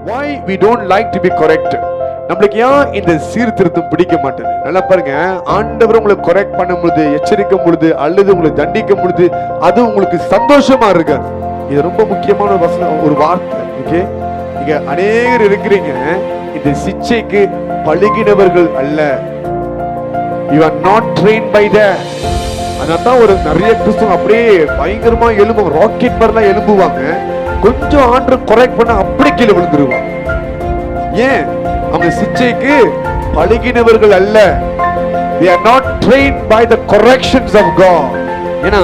Why we don't like to be corrected? நம்மளுக்கு ஏன் இந்த சீர்திருத்தம் பிடிக்க மாட்டேது? நல்லா பாருங்க, ஆண்டவர் உங்களை கரெக்ட் பண்ணும் பொழுது, எச்சரிக்கும் பொழுது, அல்லது உங்களை தண்டிக்கும் பொழுது அது உங்களுக்கு சந்தோஷமா இருக்காது. இது ரொம்ப முக்கியமான வசனம், ஒரு வார்த்தை. ஓகே, நீங்க அநேகர் இருக்கிறீங்க இந்த சிச்சைக்கு பழகினவர்கள் அல்ல. You are not trained by that. அதான் ஒரு நிறைய கிறிஸ்தவங்க அப்படியே பயங்கரமா எழும்புவாங்க, ராக்கெட் மாதிரிலாம் எழும்புவாங்க. கொஞ்சம் ஆண்டு கரெக்ட் பண்ண அப்படியே கீழே விழுந்துருவாங்க. ஏன்? அவங்க சிச்சைக்கு பழகினவர்கள் அல்ல. They are not trained by the corrections of God. ஏன்னா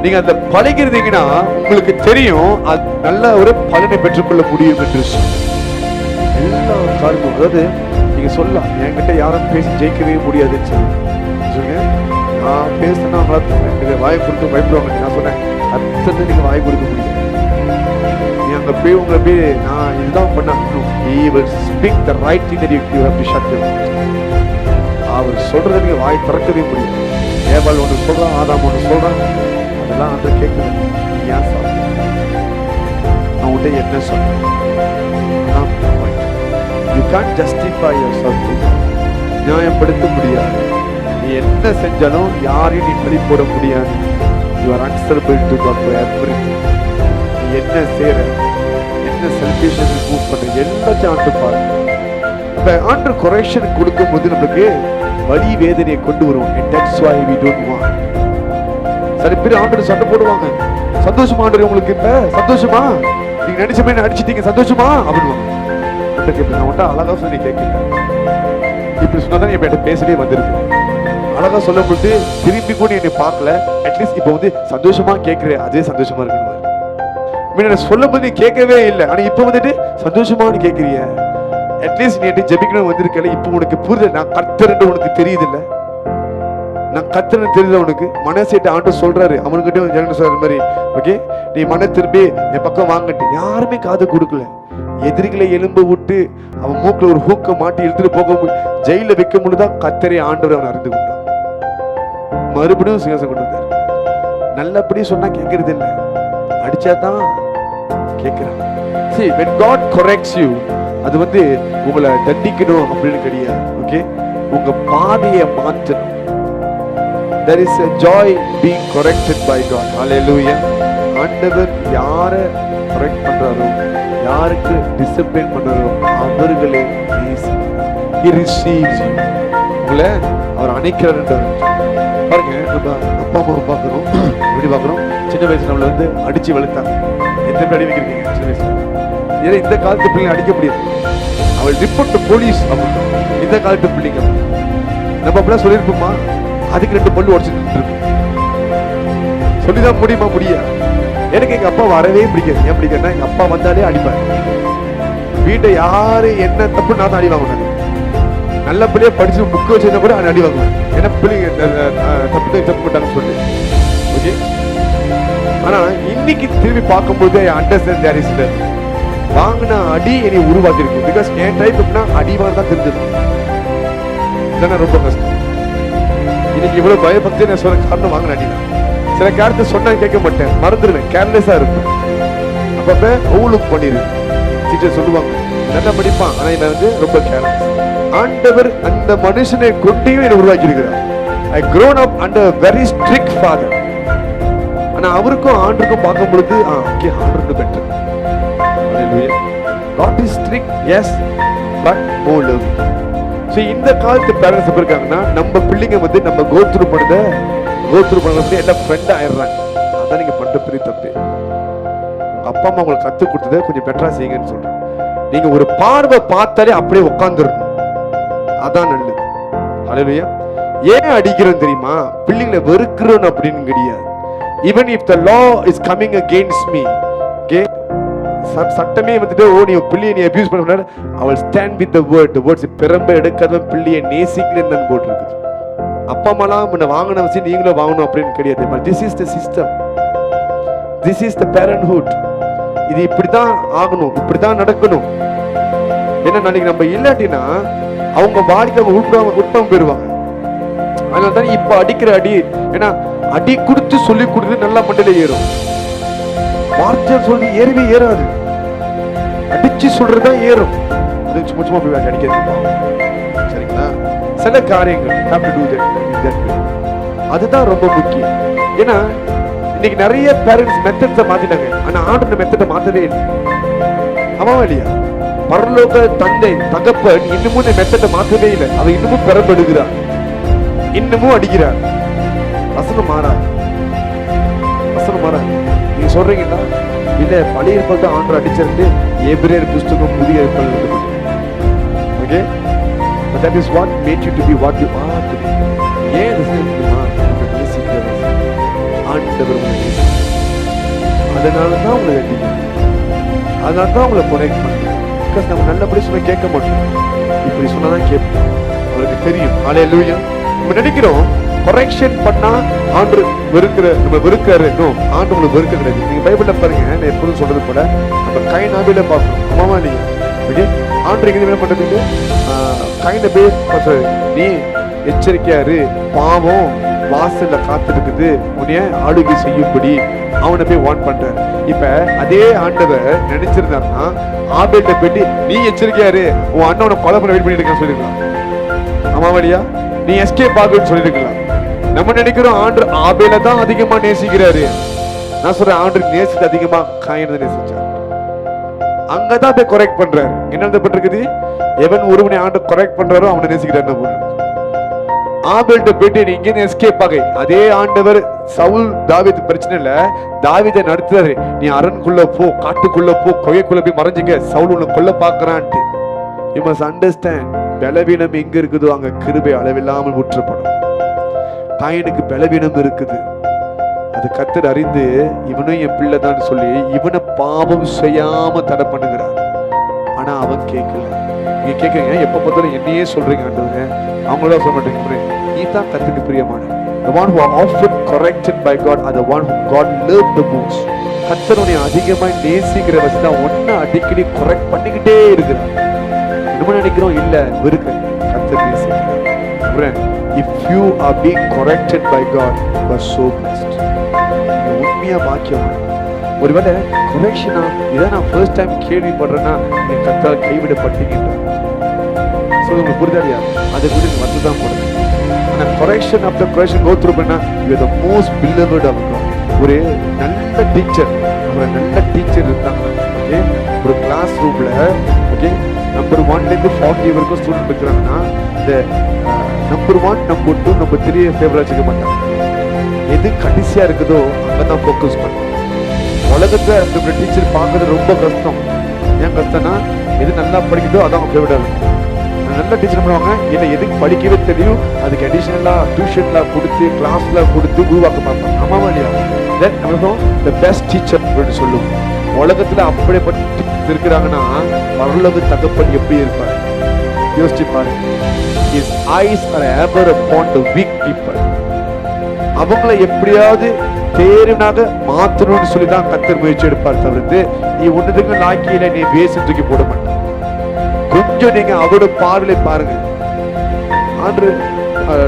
நீங்க அந்த பழகிருந்தீங்கன்னா உங்களுக்கு தெரியும் அது நல்ல ஒரு பலனை பெற்றுக்கொள்ள முடியும் என்று. எல்லா காரணமும், அதாவது நீங்க சொல்லலாம், என்கிட்ட யாரும் பேசி ஜெயிக்கவே முடியாதுன்னு சொல்லுங்க. நான் பேசினா வாய் கொடுத்து பயப்படுவாங்க. நான் சொன்னேன், அத்தனை நீங்க வாய் கொடுக்க முடியாது. நீ அங்க போய் உங்களை போய் நான் இதுதான் பண்ணணும். He will speak the right thing that you have to shut your mouth. அவர் சொல்றதை நீங்க வாய் திறக்கவே முடியும். ஏவாள் ஒன்று சொல்றான், ஆதாம் ஒன்று சொல்றான், அதெல்லாம் அந்த கேட்கல. ஏன் சாப்பிட நான் உன்ட்ட என்ன சொல்றேன்? You can't justify yourself. நியாயப்படுத்த முடியாது. நீ என்ன செஞ்சாலும் யாரையும் நீ பழி போட முடியாது. You are answerable to God for everything. நீ என்ன செய்யற, என்ன செல்ஃபிஷன் மூவ் பண்ற, எல்லாத்தையும் ஆண்டு பாரு. இப்ப ஆண்டு கரெக்ஷன் கொடுக்கும் போது நம்மளுக்கு வலி வேதனையை கொண்டு வருவோம். That's why we don't want. சில பேர் ஆண்டு சண்டை போடுவாங்க. சந்தோஷமா ஆண்டு உங்களுக்கு இப்ப சந்தோஷமா, நீங்க நினைச்ச மாதிரி அடிச்சிட்டீங்க சந்தோஷமா அப்படின்னு. நான் அழகா சொல்லி கேட்கல, இப்படி சொன்னாதான் இப்ப என்கிட்ட பேசவே வந்திருக்கு. அழகா சொல்லும் பொழுது திரும்பி கூட என்னை பார்க்கல. அட்லீஸ்ட் இப்ப வந்து சந்தோஷமா கேட்கிறேன், அதே சந்தோஷமா இருக்கணும். சொல்லும் போது நீ கேட்கவே இல்லை, ஆனா இப்ப வந்துட்டு சந்தோஷமானு கேட்கிறிய. அட்லீஸ்ட் நீ என்கிட்ட ஜெபிக்கணும் வந்திருக்கல. இப்ப உனக்கு புரியுது, நான் கர்த்தர்ன்னு உனக்கு தெரியுது இல்ல, நான் கர்த்தர்ன்னு தெரியுது உனக்கு. மனசேட்டு ஆண்டு சொல்றாரு, அவனுக்கிட்ட ஜனங்க சொல்ற மாதிரி, ஓகே நீ மன திரும்பி என் பக்கம் வாங்கிட்டு. யாருமே காது கொடுக்கல. எதிரிகளை எலும்பு விட்டு அவன் மூக்குல ஒரு ஹூக்க மாட்டி இழுத்துட்டு போக ஜெயில வைக்கும் பொழுதுதான் கர்த்தரை ஆண்டவர் அவன் அறிந்து கொண்டான். மறுபடியும் சிங்காசனம் கொண்டு வந்தார். நல்லபடி சொன்னா கேட்கறது இல்லை, அடிச்சாதான் கேட்கிறான். See, when God corrects you, அது வந்து உங்களை தண்டிக்கணும் அப்படின்னு கிடையாது. ஓகே, உங்க பாதையை மாற்றணும். There is a joy being corrected by God. Hallelujah. ஆண்டவர் யாரை கரெக்ட் பண்றாரோ, யாருக்கு டிசிப்ளின் பண்றாரோ அவர்களே He receives you. உங்களை அவர் அணைக்கிறார். பாருங்க, நம்ம அப்பா அம்மாவை பார்க்கிறோம், எப்படி பார்க்கிறோம்? சின்ன வயசுல நம்மள வந்து அடிச்சு வளர்த்தாங்க. எத்தனை பேர் அடி வைக்கிறீங்க சின்ன வயசுல? ஏன்னா இந்த காலத்து பிள்ளைங்க அடிக்க முடியாது. அவள் ரிப்போர்ட் டு போலீஸ் அப்படின்னு. இந்த காலத்து பிள்ளைங்க நம்ம அப்படிலாம் சொல்லியிருப்போமா? அதுக்கு 2 பல்லு உடச்சிட்டு இருக்கு. சொல்லிதான் முடியுமா? முடியாது. எனக்கு எங்க அப்பா வரவே பிடிக்காது. ஏன் பிடிக்காதுன்னா, எங்க அப்பா வந்தாலே அடிப்பாரு. வீட்டை யாரு என்ன தப்பு நான் தான் அடி வாங்குவேன். நல்ல பிள்ளைய படிச்சு புக்கு வச்சிருந்தா கூட அடி வாங்குவேன். ஏன்னா பிள்ளைங்க தப்பு பண்ணாங்கன்னு சொல்லி. ஓகே, ஆனா இன்னைக்கு திரும்பி பார்க்கும்போது அண்டர்ஸ்டாண்ட் தேர் இஸ் வாங்கின அடி என்னை உருவாக்கிருக்கு. பிகாஸ் என் டைப் எப்படின்னா அடி வாங்க தான் தெரிஞ்சது. இல்லைன்னா ரொம்ப கஷ்டம். இன்னைக்கு இவ்வளவு பயபக்தி நான் சொல்ற காரணம் வாங்கின அடி தான். சில காரணத்தை சொன்னா கேட்க மாட்டேன், மறந்துடுவேன், கேர்லெஸ்ஸா இருப்பேன். அப்பப்ப ஓவர்லுக் பண்ணிடுவேன். டீச்சர் சொல்லுவாங்க நல்லா படிப்பான், ஆனா இவன் வந்து ரொம்ப கேர்லெஸ். ஆண்டவர் அந்த மனுஷனை கொண்டையும் என்னை உருவாக்கி இருக்கிறார். I grown up under a very strict father. ஆனா அவருக்கும் ஆண்டுக்கும் பார்க்கும் பொழுது ஓகே, ஆண்டருக்கு better. Hallelujah. God is strict, yes, but more loving. So இந்த காலத்து பேரண்ட்ஸ் எப்படி இருக்காங்கன்னா, நம்ம பிள்ளைங்க வந்து நம்ம கோத்ரூ பண்ண எல்லாம் ஃப்ரெண்ட் ஆயிடுறாங்க. அதான் நீங்க பண்ற பெரிய தப்பு. உங்க அப்பா அம்மா உங்களுக்கு கத்து கொடுத்ததை கொஞ்சம் பெட்டரா செய்யுங்கன்னு சொல்றேன். நீங்க ஒரு பார்வை பார்த்தாலே அப்படியே உட்கார்ந்துடணும், அதான் நல்லது. ஹல்லேலூயா. ஏன் அடிக்கிறோம் தெரியுமா? பிள்ளைங்களை வெறுக்கிறோம் அப்படின்னு கிடையாது. Even if the law is coming against me, okay, சட்டமே வந்துட்டு நீ பிள்ளையை நீ அபியூஸ் பண்ண முடியாது. அவள் stand with the word. The words பெரும்ப எடுக்காதவன் பிள்ளையை நேசிக்கலன்னு போட்டு இருக்குது. அப்பா அம்மாலாம் முன்ன வாங்கின வச்சு நீங்களும் வாங்கணும் அப்படின்னு கிடையாது. But this is the system, this is the parenthood. இது இப்படிதான் ஆகணும், இப்படிதான் நடக்கணும். ஏன்னா நாளைக்கு நம்ம இல்லாட்டினா அவங்க வாழ்க்கை உட்பம் போயிடுவாங்க. அதனால தான் இப்ப அடிக்கிற அடி, ஏன்னா அடி கொடுத்து சொல்லி கொடுத்து நல்லா மண்டல ஏறும். வார்த்தை சொல்லி ஏறவே ஏறாது. அடி சாட்சி சொல்றதுதான் ஏறும். அது சும்மா சும்மா போய் அடிக்கிறது. சரிங்களா? சில காரியங்கள் have to do that way. அதுதான் ரொம்ப முக்கியம். ஏன்னா இன்னைக்கு நிறைய பேரண்ட்ஸ் மெத்தட்ஸை மாத்திட்டாங்க, ஆனா ஆண்டோட மெத்தடை மாத்தவே இல்லை. ஆமாவா இல்லையா? பரலோக தந்தை தகப்பன் இன்னமும் மெத்தடை மாத்தவே இல்லை. அவன் இன்னமும் பெறப்படுகிறார், இன்னமும் அடிக்கிறார். வசனம் மாறாது, வசனம் மாறாது. நீங்க சொல்றீங்களா? இல்ல பழைய ஏற்பாடு ஆண்டவர் அடிச்சிருந்து எபிரேயர் புஸ்தகம் புதிய ஏற்பாடு. Okay, but that is what made you to be what you are today. ஏன் ஆண்டவர் அதனால தான் உங்களை அடிக்கிறார், அதனால தான் உங்களை கொரெக்ட் பண்றார். பிகாஸ் நம்ம நல்லபடி சொல்ல கேட்க மாட்டோம், இப்படி சொன்னாதான் கேட்போம். அவருக்கு தெரியும். ஹல்லேலூயா. நம்ம நினைக்கிறோம் கரெக்ஷன் பண்ணா ஆண்டு நம்ம வெறுக்கிறாரு. ஆண்டு உங்களை வெறுக்க கிடையாது. நீங்க பைபிள்ல பாருங்க, நான் எப்போதும் சொல்றது போல நம்ம கைனாபில பார்க்கணும். ஆமாவா இல்லையா? ஓகே, ஆண்டு என்ன பண்றதுக்கு கைனபே நீ எச்சரிக்கையாரு, பாவம் வாசல்ல காத்திருக்குது, உன்னைய ஆளுகை செய்யும்படி அவனை போய் வார்ன் பண்ற. இப்ப அதே ஆண்டவர் நினைச்சிருந்தாருன்னா ஆபேல்கிட்ட போயிட்டு நீ எச்சரிக்கையாரு, உன் அண்ணனை கொலை பண்ண வெயிட் பண்ணிட்டு இருக்கான்னு சொல்லிருக்கலாம். ஆமாவா இல்லையா? நீ எஸ்கேப் ஆகுன்னு சொல்லிருக்கலாம். நம்ம நினைக்கிறோம் ஆண்டு ஆபேல தான் அதிகமா நேசிக்கிறாரு. நான் சொல்றேன் ஆண்டு நேசித்து அதிகமா காயினை நேசிச்சார். அங்கதான் போய் கரெக்ட் பண்றாரு. என்ன எழுதப்பட்டிருக்குது? எவன் ஒருவனை ஆண்டு கரெக்ட் பண்றாரோ அவனை நேசிக்கிறார். ஆபேல்கிட்ட போயிட்டு நீ இங்கே எஸ்கேப் ஆகை. அதே ஆண்டவர் சவுல் தாவீது பிரச்சனை இல்ல, தாவீதை நடத்துறாரு. நீ அரண்குள்ள போ, காட்டுக்குள்ள போ, கொகைக்குள்ள போய் மறைஞ்சுங்க, சவுல் உன்னை கொல்ல பாக்குறான்ட்டு. You must understand, பலவீனம் எங்க இருக்குதோ அங்க கிருபை அளவில்லாமல் ஊற்றப்படும். காயினுக்கு பலவீனம் இருக்குது, அது கர்த்தர் அறிந்து இவனும் என் பிள்ளை தான் சொல்லி இவனை பாவம் செய்யாம தடை பண்ணுகிறார். ஆனா அவன் கேட்கல. நீங்க கேட்குறீங்க எப்ப பார்த்தாலும் என்னையே சொல்றீங்க ஆண்டவரே, அவங்களோட சொல்ல மாட்டேங்கிறேன். நீ தான் கர்த்தருக்கு பிரியமான. The one who are often corrected by God are the one who God loved the most. கர்த்தர் உன்னை அதிகமாக நேசிக்கிற வசதி ஒன்ன அடிக்கடி கரெக்ட் பண்ணிக்கிட்டே இருக்கிறார். நம்ம நினைக்கிறோம் இல்ல வெறுக்க, கர்த்தர் நேசிக்கிறார். If you are being corrected by God, you are so blessed. நீங்க உண்மையா பாக்கியம். ஒருவேளை கரெக்ஷனா இதை நான் ஃபர்ஸ்ட் டைம் கேள்விப்படுறேன்னா நீங்க கர்த்தரால் கைவிடப்பட்டீங்கன்ற உங்களுக்கு புரிதலையா? அதை குறித்து வந்துதான் போடுங்க. ஆனால் correction after correction go through பண்ணா you are the most beloved of God. ஒரு நல்ல டீச்சர், ஒரு நல்ல டீச்சர் இருக்காங்க. ஓகே, ஒரு கிளாஸ் ரூம்ல ஓகே நம்பர் 1ல இருந்து 40 வரைக்கும் ஸ்டூடெண்ட் இருக்கிறாங்கன்னா இந்த நம்பர் 1, நம்பர் 2, நம்பர் 3 ஃபேவரா வச்சுக்க மாட்டாங்க. எது கடைசியா இருக்குதோ அங்கதான் ஃபோக்கஸ் பண்ணும். உலகத்தை நம்மளோட டீச்சர் பார்க்கறது ரொம்ப கஷ்டம். ஏன் கஷ்டம்னா எது நல்லா படிக்குதோ அதான் அவங்க ஃபேவரா இருக்கும். நல்ல டீச்சர் பண்ணுவாங்க, இல்லை எதுக்கு படிக்கவே தெரியும் அதுக்கு அடிஷனலா டியூஷன்ல கொடுத்து கிளாஸ்ல கொடுத்து உருவாக்க பார்ப்பாங்க. ஆமாவா இல்லையா? தென் நம்ம தி பெஸ்ட் டீச்சர் அப்படின்னு சொல்லுவோம். உலகத்துல அப்படிப்பட்ட இருக்கிறாங்கன்னா பரலோக தகப்பன் எப்படி இருப்பார் யோசிச்சு பாருங்க. His eyes are ever upon the weak people. அவங்களை எப்படியாவது தேர்னாக மாற்றணும்னு சொல்லிதான் கர்த்தர் முயற்சி எடுப்பார். தவிர்த்து நீ ஒன்றுக்கு லாக்கியில நீ வேசி தூக்கி போட மாட்டேன். கொஞ்சம் நீங்க அவரோட பார்வையை பாருங்க. ஆண்டு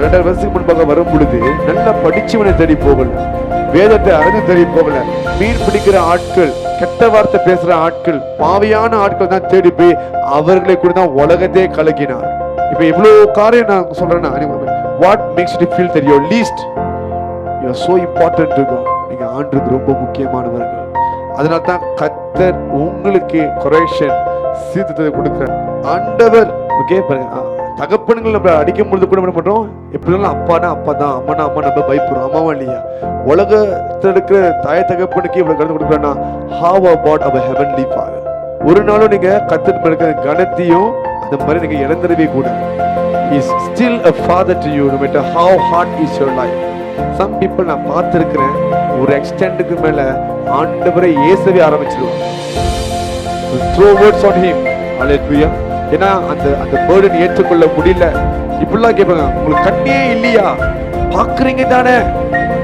2 வருஷத்துக்கு முன்பாக வரும் பொழுது நல்லா படிச்சவனை தேடி போகல, வேதத்தை அறிந்து தேடி போகல, மீன் பிடிக்கிற ஆட்கள், கெட்ட வார்த்தை பேசுற ஆட்கள், பாவியான ஆட்கள் தான் தேடி போய் அவர்களை கூட தான் உலகத்தையே கலக்கினார். இப்ப இவ்வளவு காரியம் நான் சொல்றேன்னா, what makes you feel that you're least? You are so important to God. நீங்க ஆண்டுக்கு ரொம்ப முக்கியமானவர்கள். அதனால தான் கர்த்தர் உங்களுக்கு கரெக்ஷன் சீர்திருத்தத்தை கொடுக்கிறார். ஆண்டவர் ஓகே பாருங்க, தகப்பன்கள் நம்ம அடிக்கும் பொழுது கூட என்ன பண்றோம், எப்படினாலும் அப்பானா அப்பா தான், அம்மானா அம்மா நம்ம பயப்படுறோம். அம்மாவா இல்லையா? உலகத்தில் இருக்கிற தாய் தகப்பனுக்கு இவ்வளவு கருத்து கொடுக்குறேன்னா how about our heavenly father? ஒரு நாளும் நீங்க கர்த்தர் இருக்கிற கணத்தையும் அந்த மாதிரி நீங்க இழந்துடவே கூடாது. He is still a father to you no matter how hard is your life. Some people நான் பார்த்திருக்கிறேன், ஒரு எக்ஸ்டெண்டுக்கு மேல ஆண்டவரை இயேசுவே ஆரம்பிச்சிருவாங்க. throw words on him. Hallelujah. ஏன்னா அந்த burden ஏற்றுக்கொள்ள முடியல. இப்படிலாம் கேட்பாங்க, உங்களுக்கு கண்ணே இல்லையா? பாக்குறீங்க தானே?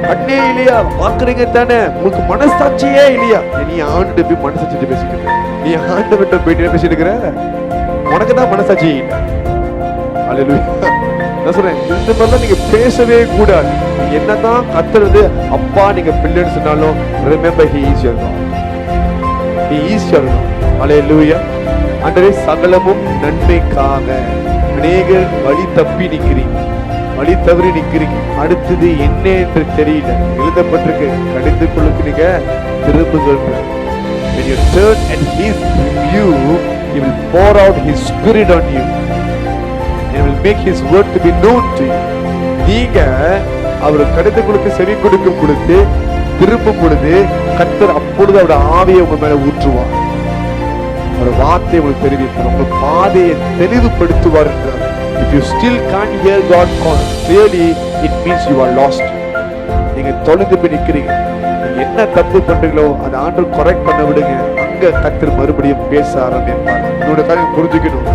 கண்ணே இல்லையா? பாக்குறீங்க தானே? உங்களுக்கு மனசாட்சியே இல்லையா? நீ ஆண்டு போய் மனசாட்சி பேசிக்கிற, நீ ஆண்டு விட்ட போயிட்டு பேசிட்டு இருக்கிற, உனக்கு தான் மனசாட்சி இல்லை. Hallelujah. நான் சொல்றேன், இந்த மாதிரிலாம் நீங்க பேசவே கூடாது. என்னதான் கத்துறது அப்பா நீங்க பிள்ளைன்னு சொன்னாலும் remember he is your God. He is your God. அல்லேலூயா. ஆண்டவரே, சகலமும் நன்மைக்காக. அநேகர் வழி தப்பி நிக்கிறீங்க, வழி தவறி நிக்கிறீங்க. அடுத்தது என்ன என்று தெரியல. எழுதப்பட்டிருக்கு, கடிந்துக்குள்ளுக்கு நீங்க திரும்புகின்ற. When you turn and His review, He will pour out His Spirit on you. He will make His word to be known to you. நீங்க அவர் கடிந்துக்குள்ளுக்கு செவி கொடுக்கும் பொழுது, திரும்பும் பொழுது, கர்த்தர் அப்பொழுது அவருடைய ஆவியை உங்க மேல ஊற்றுவார். ஒரு வார்த்தை உங்களுக்கு தெரிவிப்பார், உங்க பாதையை தெளிவுபடுத்துவார் என்றார். If you still can't hear God call, really it means you are lost. நீங்க தொலைந்து போய் நிக்கிறீங்க. நீங்க என்ன தப்பு பண்றீங்களோ அதை ஆண்டவர் கரெக்ட் பண்ண விடுங்க. அங்க கர்த்தர் மறுபடியும் பேச ஆரம்பிப்பார். என்னோட காரியம் புரிஞ்சுக்கணும்.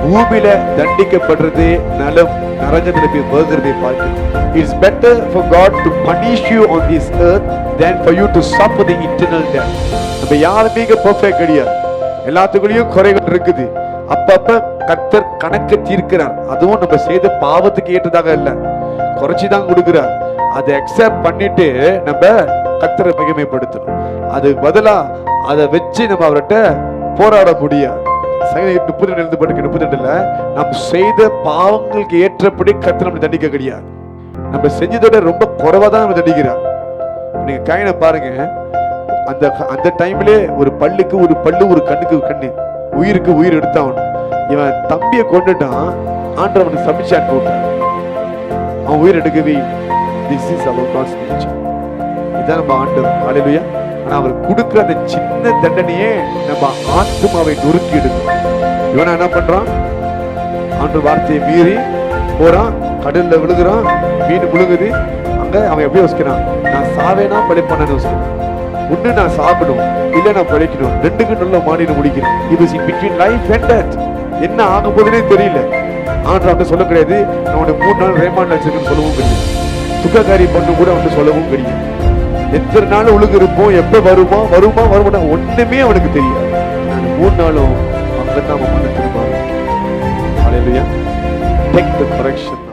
பூமியில தண்டிக்கப்படுறது நலம், நரகத்துல போய் வருகிறதை பார்க்கணும். It's better for God to punish you on this earth than for you to suffer the eternal death. நம்ம யாருமே இங்க பெர்ஃபெக்ட் கிடையாது. எல்லாத்துக்குள்ளேயும் குறைகள் இருக்குது. அப்பப்ப கர்த்தர் கணக்கு தீர்க்கிறார். அதுவும் நம்ம செய்த பாவத்துக்கு ஏற்றதாக இல்ல, குறைச்சிதான் கொடுக்கிறார். அதை அக்செப்ட் பண்ணிட்டு நம்ம கர்த்தரை மகிமைப்படுத்தணும். அதுக்கு பதிலா அதை வச்சு நம்ம அவர்கிட்ட போராட முடியாது. 32 நம்ம செய்த பாவங்களுக்கு ஏற்றபடி கர்த்தர் நம்ம தண்டிக்க கிடையாது. நம்ம செஞ்சதோட ரொம்ப குறைவா தான் நம்ம தண்டிக்கிறார். நீங்க கையில பாருங்க, அந்த டைம்ல ஒரு பல்லுக்கு ஒரு பல்லு, ஒரு கண்ணுக்கு கண்ணு, உயிருக்கு உயிர் எடுத்தான். இவன் தம்பியை கொண்டுட்டான், ஆண்டவனுக்கு சபிச்சான் போட்டான், அவன் உயிர் எடுக்கவே. This is our god's nature. இதான் நம்ம ஆண்டவர். ஹல்லேலூயா. ஆனா அவர் கொடுக்கிற அந்த சின்ன தண்டனையே நம்ம ஆத்மாவை நொறுக்கி எடுக்கும். இவன் என்ன பண்றான்? ஆண்டவர் வார்த்தையை மீறி போறான், கடல்ல விழுகிறான், மீன் முழுகுது. அங்க அவன் எப்படி யோசிக்கிறான்? நான் சாவேனா படைப்பானு யோசிக்கிறான். ஒண்ணு நான் சாப்பிடும், இல்ல நான் பிழைக்கணும். ரெண்டுக்கு நல்ல மாநில முடிக்கிறேன். He was in between life and death. என்ன ஆக போதுன்னே தெரியல. ஆண்டவர் அவன் சொல்ல கிடையாது, நான் உனக்கு 3 நாள் ரேமான் வச்சிருக்கேன்னு சொல்லவும் கிடையாது. சுககாரி பண்ணு கூட அவன் சொல்லவும் கிடையாது. எத்தனை நாள் ஒழுங்கு இருப்போம், எப்ப வருமா ஒண்ணுமே அவனுக்கு தெரியாது. நான் 3 நாளும் அங்கதான் அவன் மன திரும்ப. ஹல்லேலூயா. Take the correction.